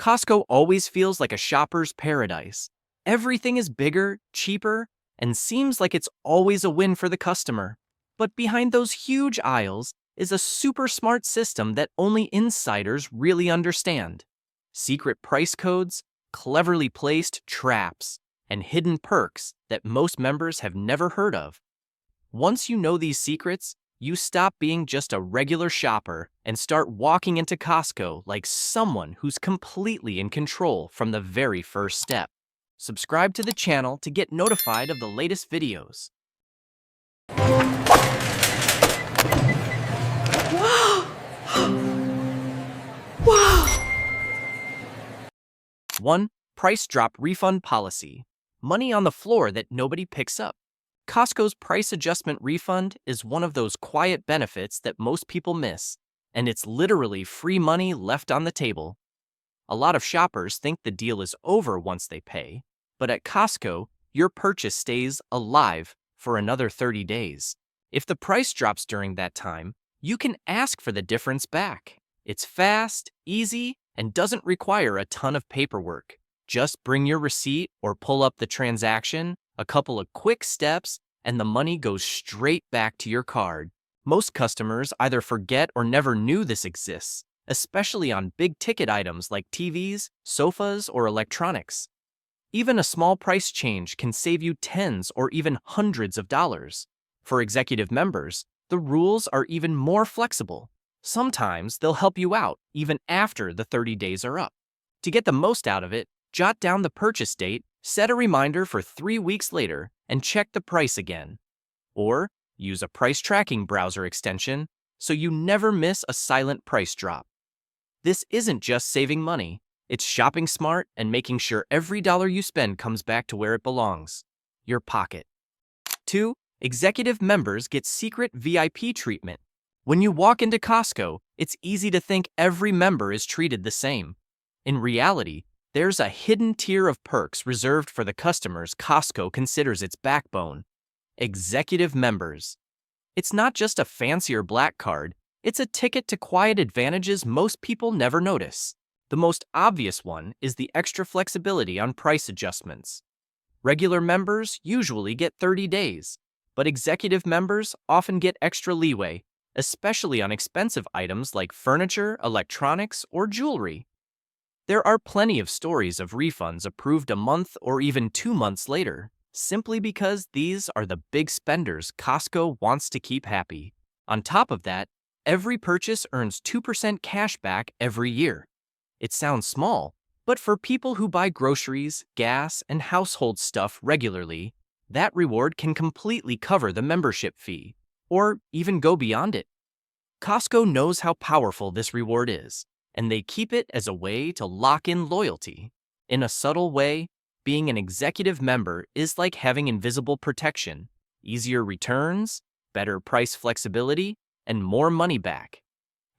Costco always feels like a shopper's paradise. Everything is bigger, cheaper, and seems like it's always a win for the customer. But behind those huge aisles is a super smart system that only insiders really understand. Secret price codes, cleverly placed traps, and hidden perks that most members have never heard of. Once you know these secrets, you stop being just a regular shopper and start walking into Costco like someone who's completely in control from the very first step. Subscribe to the channel to get notified of the latest videos. Wow! Wow! 1. Price drop refund policy. Money on the floor that nobody picks up. Costco's price adjustment refund is one of those quiet benefits that most people miss, and it's literally free money left on the table. A lot of shoppers think the deal is over once they pay, but at Costco, your purchase stays alive for another 30 days. If the price drops during that time, you can ask for the difference back. It's fast, easy, and doesn't require a ton of paperwork. Just bring your receipt or pull up the transaction, a couple of quick steps, and the money goes straight back to your card. Most customers either forget or never knew this exists, especially on big-ticket items like TVs, sofas, or electronics. Even a small price change can save you tens or even hundreds of dollars. For executive members, the rules are even more flexible. Sometimes they'll help you out even after the 30 days are up. To get the most out of it, jot down the purchase date, set a reminder for 3 weeks later, and check the price again. Or use a price tracking browser extension so you never miss a silent price drop. This isn't just saving money, it's shopping smart and making sure every dollar you spend comes back to where it belongs, your pocket. 2. Executive members get secret VIP treatment. When you walk into Costco, it's easy to think every member is treated the same. In reality, there's a hidden tier of perks reserved for the customers Costco considers its backbone: executive members. It's not just a fancier black card, it's a ticket to quiet advantages most people never notice. The most obvious one is the extra flexibility on price adjustments. Regular members usually get 30 days, but executive members often get extra leeway, especially on expensive items like furniture, electronics, or jewelry. There are plenty of stories of refunds approved a month or even 2 months later, simply because these are the big spenders Costco wants to keep happy. On top of that, every purchase earns 2% cash back every year. It sounds small, but for people who buy groceries, gas, and household stuff regularly, that reward can completely cover the membership fee, or even go beyond it. Costco knows how powerful this reward is, and they keep it as a way to lock in loyalty. In a subtle way, being an executive member is like having invisible protection, easier returns, better price flexibility, and more money back.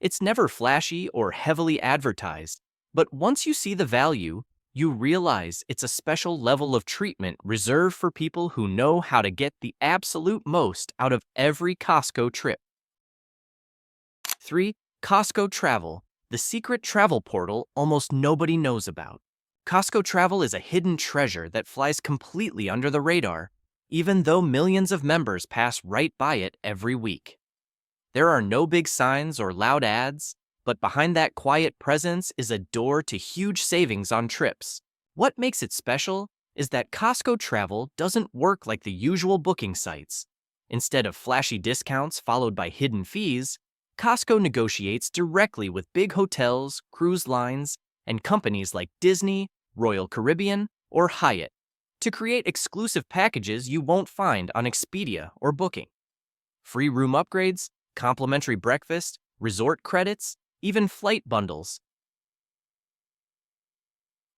It's never flashy or heavily advertised, but once you see the value, you realize it's a special level of treatment reserved for people who know how to get the absolute most out of every Costco trip. 3. Costco Travel, the secret travel portal almost nobody knows about. Costco Travel is a hidden treasure that flies completely under the radar, even though millions of members pass right by it every week. There are no big signs or loud ads, but behind that quiet presence is a door to huge savings on trips. What makes it special is that Costco Travel doesn't work like the usual booking sites. Instead of flashy discounts followed by hidden fees, Costco negotiates directly with big hotels, cruise lines, and companies like Disney, Royal Caribbean, or Hyatt to create exclusive packages you won't find on Expedia or Booking. Free room upgrades, complimentary breakfast, resort credits, even flight bundles.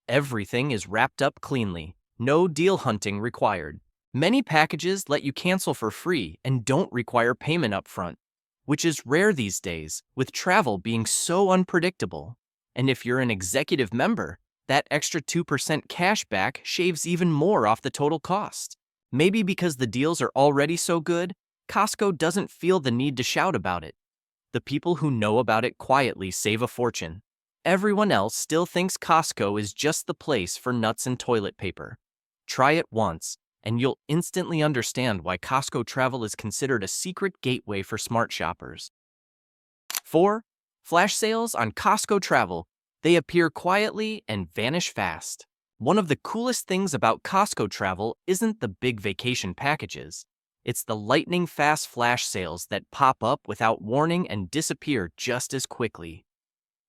Everything is wrapped up cleanly, no deal hunting required. Many packages let you cancel for free and don't require payment upfront, which is rare these days, with travel being so unpredictable. And if you're an executive member, that extra 2% cash back shaves even more off the total cost. Maybe because the deals are already so good, Costco doesn't feel the need to shout about it. The people who know about it quietly save a fortune. everyone else still thinks Costco is just the place for nuts and toilet paper. Try it once, and you'll instantly understand why Costco travel is considered a secret gateway for smart shoppers. 4. Flash sales on Costco travel. They appear quietly and vanish fast. One of the coolest things about Costco travel isn't the big vacation packages. It's the lightning-fast flash sales that pop up without warning and disappear just as quickly.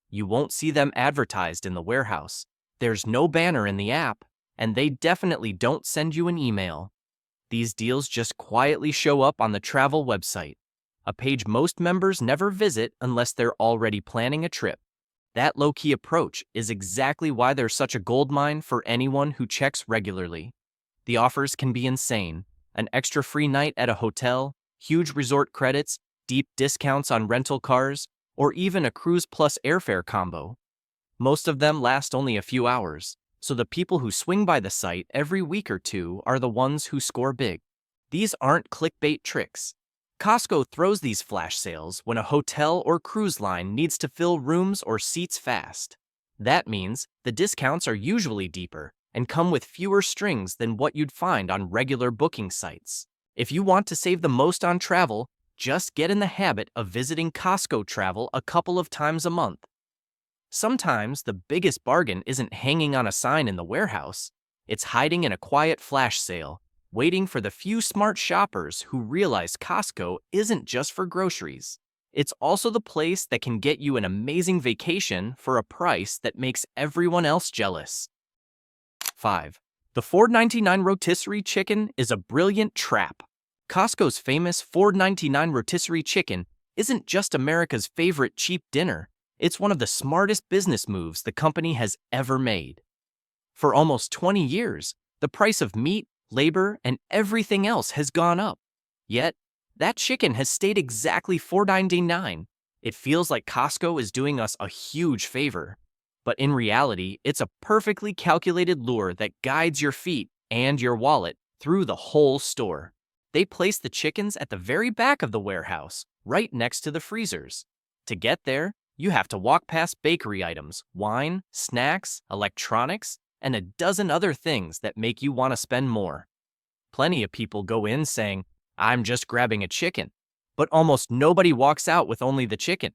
You won't see them advertised in the warehouse. There's no banner in the app, and they definitely don't send you an email. These deals just quietly show up on the travel website, a page most members never visit unless they're already planning a trip. That low-key approach is exactly why they're such a goldmine for anyone who checks regularly. The offers can be insane. An extra free night at a hotel, huge resort credits, deep discounts on rental cars, or even a cruise plus airfare combo. Most of them last only a few hours, so the people who swing by the site every week or two are the ones who score big. These aren't clickbait tricks. Costco throws these flash sales when a hotel or cruise line needs to fill rooms or seats fast. That means the discounts are usually deeper and come with fewer strings than what you'd find on regular booking sites. If you want to save the most on travel, just get in the habit of visiting Costco travel a couple of times a month. Sometimes the biggest bargain isn't hanging on a sign in the warehouse. It's hiding in a quiet flash sale, waiting for the few smart shoppers who realize Costco isn't just for groceries. It's also the place that can get you an amazing vacation for a price that makes everyone else jealous. 5. The $4.99 rotisserie chicken is a brilliant trap. Costco's famous $4.99 rotisserie chicken isn't just America's favorite cheap dinner. It's one of the smartest business moves the company has ever made. For almost 20 years, the price of meat, labor, and everything else has gone up. Yet, that chicken has stayed exactly $4.99. It feels like Costco is doing us a huge favor. But in reality, it's a perfectly calculated lure that guides your feet and your wallet through the whole store. They place the chickens at the very back of the warehouse, right next to the freezers. To get there, you have to walk past bakery items, wine, snacks, electronics, and a dozen other things that make you want to spend more. Plenty of people go in saying, "I'm just grabbing a chicken," but almost nobody walks out with only the chicken.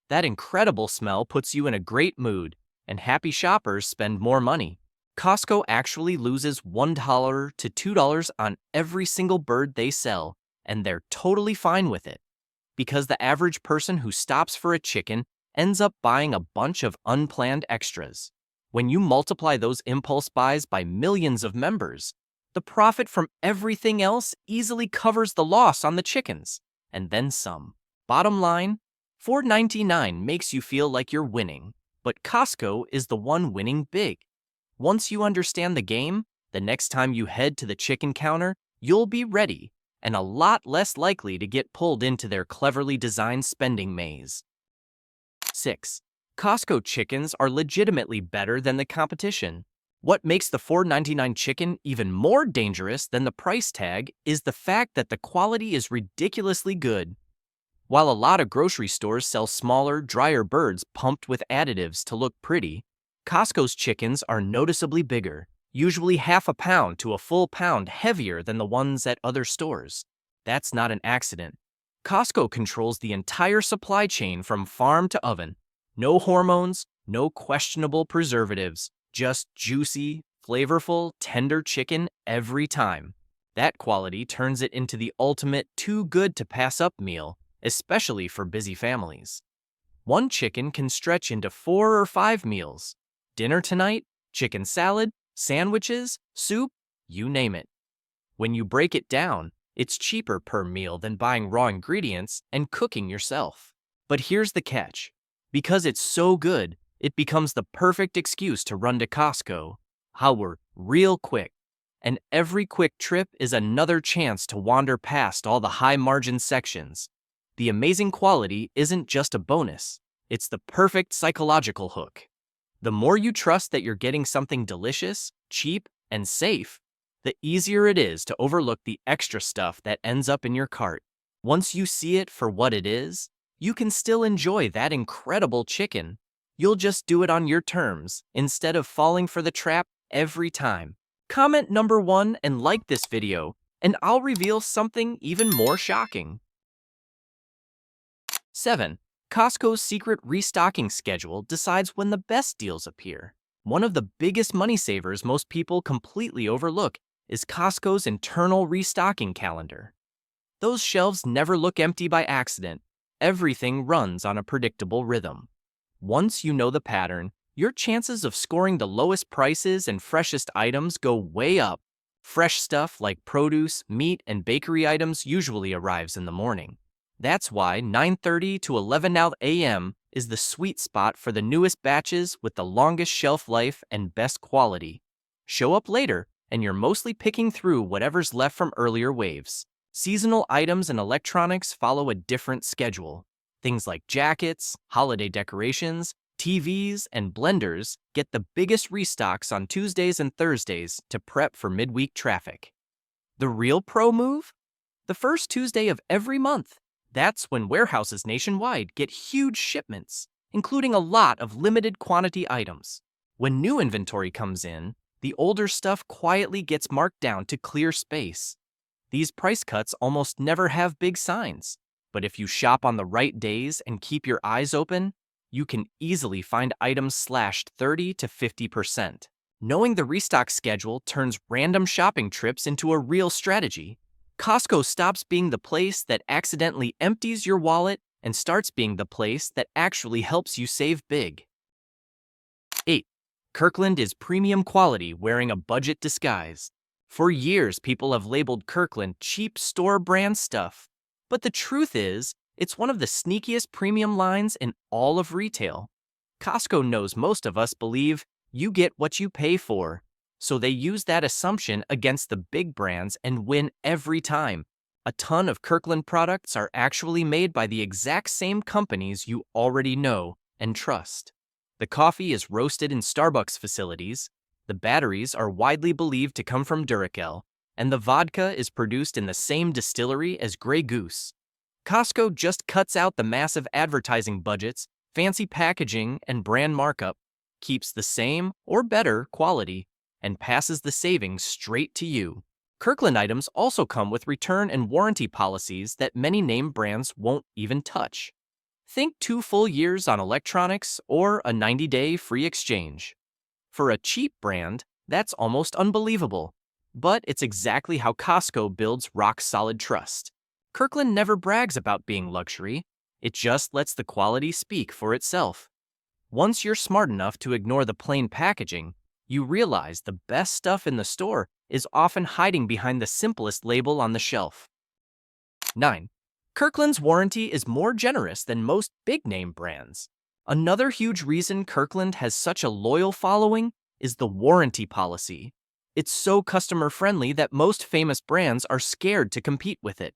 That incredible smell puts you in a great mood, and happy shoppers spend more money. Costco actually loses $1 to $2 on every single bird they sell, and they're totally fine with it. Because the average person who stops for a chicken ends up buying a bunch of unplanned extras. When you multiply those impulse buys by millions of members, the profit from everything else easily covers the loss on the chickens, and then some. Bottom line, $4.99 makes you feel like you're winning, but Costco is the one winning big. Once you understand the game, the next time you head to the chicken counter, you'll be ready and a lot less likely to get pulled into their cleverly designed spending maze. 6. Costco chickens are legitimately better than the competition. What makes the $4.99 chicken even more dangerous than the price tag is the fact that the quality is ridiculously good. While a lot of grocery stores sell smaller, drier birds pumped with additives to look pretty, Costco's chickens are noticeably bigger, usually half a pound to a full pound heavier than the ones at other stores. That's not an accident. Costco controls the entire supply chain from farm to oven. No hormones, no questionable preservatives, just juicy, flavorful, tender chicken every time. That quality turns it into the ultimate too-good-to-pass-up meal, especially for busy families. One chicken can stretch into 4 or 5 meals. Dinner tonight, chicken salad, sandwiches, soup, you name it. When you break it down, it's cheaper per meal than buying raw ingredients and cooking yourself. But here's the catch. Because it's so good, it becomes the perfect excuse to run to Costco. However, real quick. And every quick trip is another chance to wander past all the high-margin sections. The amazing quality isn't just a bonus. It's the perfect psychological hook. The more you trust that you're getting something delicious, cheap, and safe, the easier it is to overlook the extra stuff that ends up in your cart. Once you see it for what it is, you can still enjoy that incredible chicken. You'll just do it on your terms instead of falling for the trap every time. Comment number 1 and like this video, and I'll reveal something even more shocking. 7. Costco's secret restocking schedule decides when the best deals appear. One of the biggest money savers most people completely overlook is Costco's internal restocking calendar. Those shelves never look empty by accident. Everything runs on a predictable rhythm. Once you know the pattern, your chances of scoring the lowest prices and freshest items go way up. Fresh stuff like produce, meat, and bakery items usually arrives in the morning. That's why 9:30 to 11 a.m. is the sweet spot for the newest batches with the longest shelf life and best quality. Show up later, and you're mostly picking through whatever's left from earlier waves. Seasonal items and electronics follow a different schedule. Things like jackets, holiday decorations, TVs, and blenders get the biggest restocks on Tuesdays and Thursdays to prep for midweek traffic. The real pro move? The first Tuesday of every month. That's when warehouses nationwide get huge shipments, including a lot of limited quantity items. When new inventory comes in, the older stuff quietly gets marked down to clear space. These price cuts almost never have big signs, but if you shop on the right days and keep your eyes open, you can easily find items slashed 30 to 50%. Knowing the restock schedule turns random shopping trips into a real strategy. Costco stops being the place that accidentally empties your wallet and starts being the place that actually helps you save big. 8. Kirkland is premium quality wearing a budget disguise. For years, people have labeled Kirkland cheap store brand stuff. But the truth is, it's one of the sneakiest premium lines in all of retail. Costco knows most of us believe you get what you pay for. So they use that assumption against the big brands and win every time. A ton of Kirkland products are actually made by the exact same companies you already know and trust. The coffee is roasted in Starbucks facilities, the batteries are widely believed to come from Duracell, and the vodka is produced in the same distillery as Grey Goose. Costco just cuts out the massive advertising budgets, fancy packaging, and brand markup, keeps the same or better quality, and passes the savings straight to you. Kirkland items also come with return and warranty policies that many name brands won't even touch. Think 2 full years on electronics or a 90-day free exchange. For a cheap brand, that's almost unbelievable. But it's exactly how Costco builds rock-solid trust. Kirkland never brags about being luxury. It just lets the quality speak for itself. Once you're smart enough to ignore the plain packaging, you realize the best stuff in the store is often hiding behind the simplest label on the shelf. 9. Kirkland's warranty is more generous than most big-name brands. Another huge reason Kirkland has such a loyal following is the warranty policy. It's so customer-friendly that most famous brands are scared to compete with it.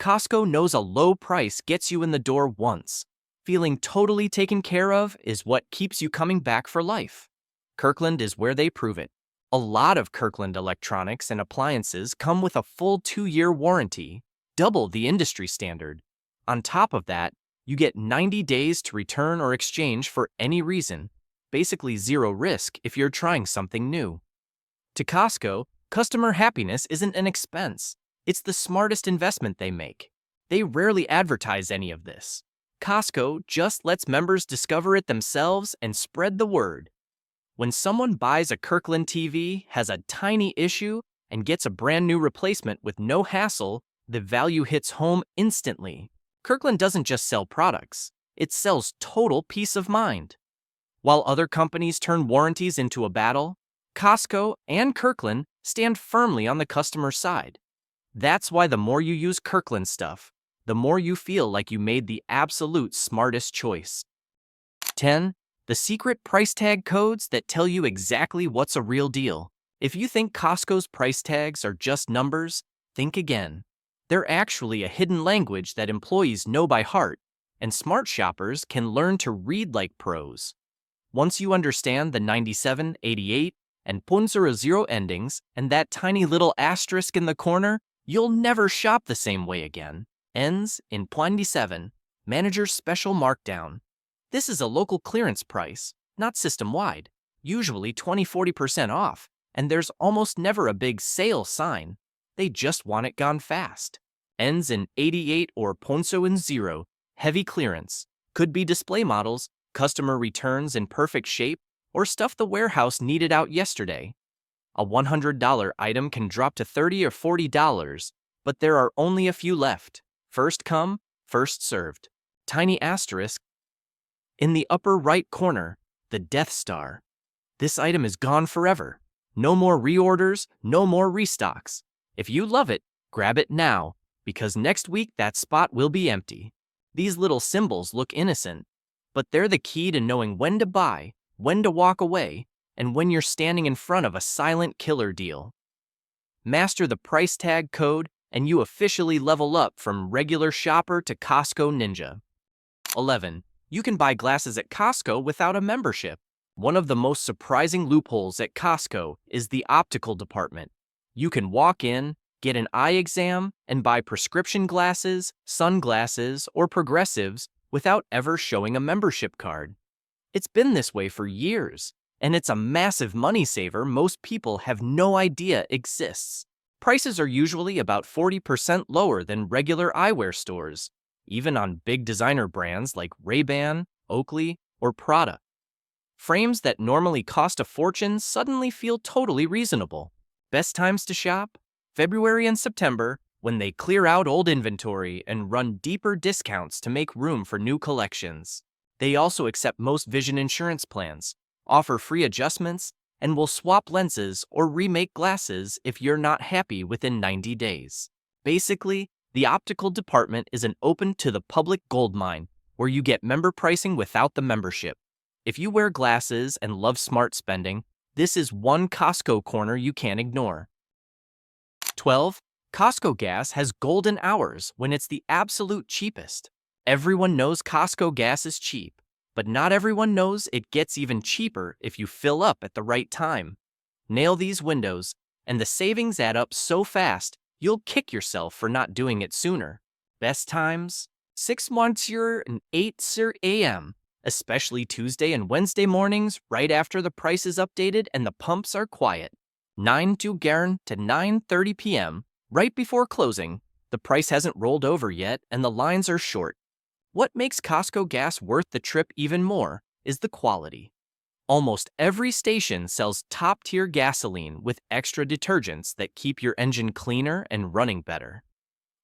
Costco knows a low price gets you in the door once. Feeling totally taken care of is what keeps you coming back for life. Kirkland is where they prove it. A lot of Kirkland electronics and appliances come with a full 2-year warranty, double the industry standard. On top of that, you get 90 days to return or exchange for any reason, basically zero risk if you're trying something new. To Costco, customer happiness isn't an expense. It's the smartest investment they make. They rarely advertise any of this. Costco just lets members discover it themselves and spread the word. When someone buys a Kirkland TV, has a tiny issue, and gets a brand new replacement with no hassle, the value hits home instantly. Kirkland doesn't just sell products, it sells total peace of mind. While other companies turn warranties into a battle, Costco and Kirkland stand firmly on the customer's side. That's why the more you use Kirkland stuff, the more you feel like you made the absolute smartest choice. 10. The secret price tag codes that tell you exactly what's a real deal. If you think Costco's price tags are just numbers, think again. They're actually a hidden language that employees know by heart, and smart shoppers can learn to read like pros. Once you understand the 97, 88, and .00 endings and that tiny little asterisk in the corner, you'll never shop the same way again. Ends in .27, manager's special markdown. This is a local clearance price, not system-wide, usually 20–40% off, and there's almost never a big sale sign. They just want it gone fast. Ends in 88 or Ponzo in 0, heavy clearance. Could be display models, customer returns in perfect shape, or stuff the warehouse needed out yesterday. A $100 item can drop to $30 or $40, but there are only a few left. First come, first served. Tiny asterisk. In the upper right corner, the Death Star. This item is gone forever. No more reorders, no more restocks. If you love it, grab it now, because next week that spot will be empty. These little symbols look innocent, but they're the key to knowing when to buy, when to walk away, and when you're standing in front of a silent killer deal. Master the price tag code, and you officially level up from regular shopper to Costco ninja. 11. You can buy glasses at Costco without a membership. One of the most surprising loopholes at Costco is the optical department. You can walk in, get an eye exam, and buy prescription glasses, sunglasses, or progressives without ever showing a membership card. It's been this way for years, and it's a massive money saver most people have no idea exists. Prices are usually about 40% lower than regular eyewear stores, even on big designer brands like Ray-Ban, Oakley, or Prada. Frames that normally cost a fortune suddenly feel totally reasonable. Best times to shop? February and September, when they clear out old inventory and run deeper discounts to make room for new collections. They also accept most vision insurance plans, offer free adjustments, and will swap lenses or remake glasses if you're not happy within 90 days. Basically, the optical department is an open-to-the-public goldmine where you get member pricing without the membership. If you wear glasses and love smart spending, this is one Costco corner you can't ignore. 12. Costco gas has golden hours when it's the absolute cheapest. Everyone knows Costco gas is cheap, but not everyone knows it gets even cheaper if you fill up at the right time. Nail these windows, and the savings add up so fast, you'll kick yourself for not doing it sooner. Best times? 6 months and 8 a.m., especially Tuesday and Wednesday mornings right after the price is updated and the pumps are quiet. 9 to 9:30 p.m., right before closing. The price hasn't rolled over yet and the lines are short. What makes Costco gas worth the trip even more is the quality. Almost every station sells top-tier gasoline with extra detergents that keep your engine cleaner and running better.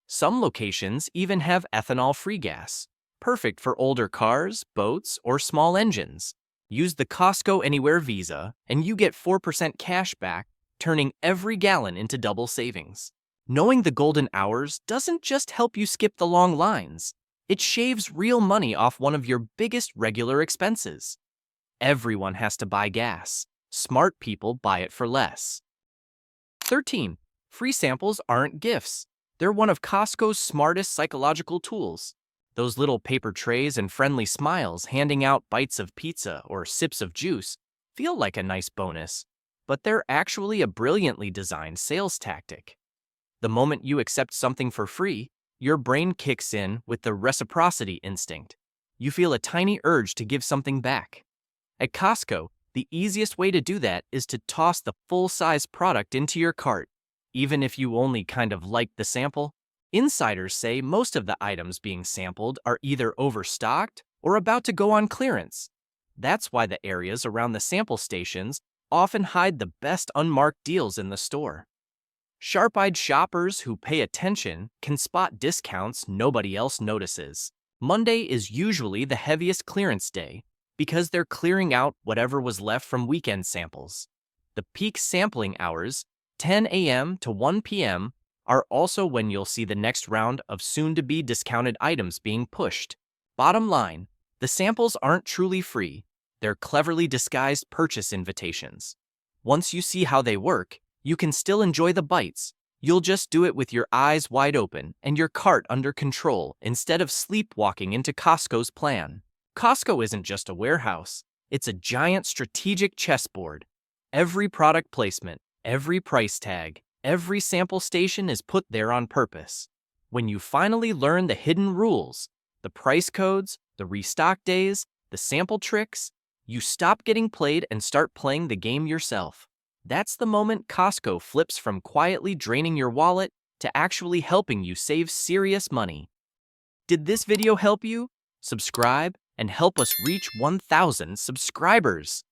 Some locations even have ethanol-free gas, perfect for older cars, boats, or small engines. Use the Costco Anywhere Visa and you get 4% cash back, turning every gallon into double savings. Knowing the golden hours doesn't just help you skip the long lines. It shaves real money off one of your biggest regular expenses. Everyone has to buy gas. Smart people buy it for less. 13. Free samples aren't gifts. They're one of Costco's smartest psychological tools. Those little paper trays and friendly smiles handing out bites of pizza or sips of juice feel like a nice bonus, but they're actually a brilliantly designed sales tactic. The moment you accept something for free, your brain kicks in with the reciprocity instinct. You feel a tiny urge to give something back. At Costco, the easiest way to do that is to toss the full-size product into your cart, even if you only kind of like the sample. Insiders say most of the items being sampled are either overstocked or about to go on clearance. That's why the areas around the sample stations often hide the best unmarked deals in the store. Sharp-eyed shoppers who pay attention can spot discounts nobody else notices. Monday is usually the heaviest clearance day because they're clearing out whatever was left from weekend samples. The peak sampling hours, 10 a.m. to 1 p.m., are also when you'll see the next round of soon-to-be discounted items being pushed. Bottom line, the samples aren't truly free. They're cleverly disguised purchase invitations. Once you see how they work, you can still enjoy the bites. You'll just do it with your eyes wide open and your cart under control instead of sleepwalking into Costco's plan. Costco isn't just a warehouse. It's a giant strategic chessboard. Every product placement, every price tag, every sample station is put there on purpose. When you finally learn the hidden rules, the price codes, the restock days, the sample tricks, you stop getting played and start playing the game yourself. That's the moment Costco flips from quietly draining your wallet to actually helping you save serious money. Did this video help you? Subscribe and help us reach 1,000 subscribers.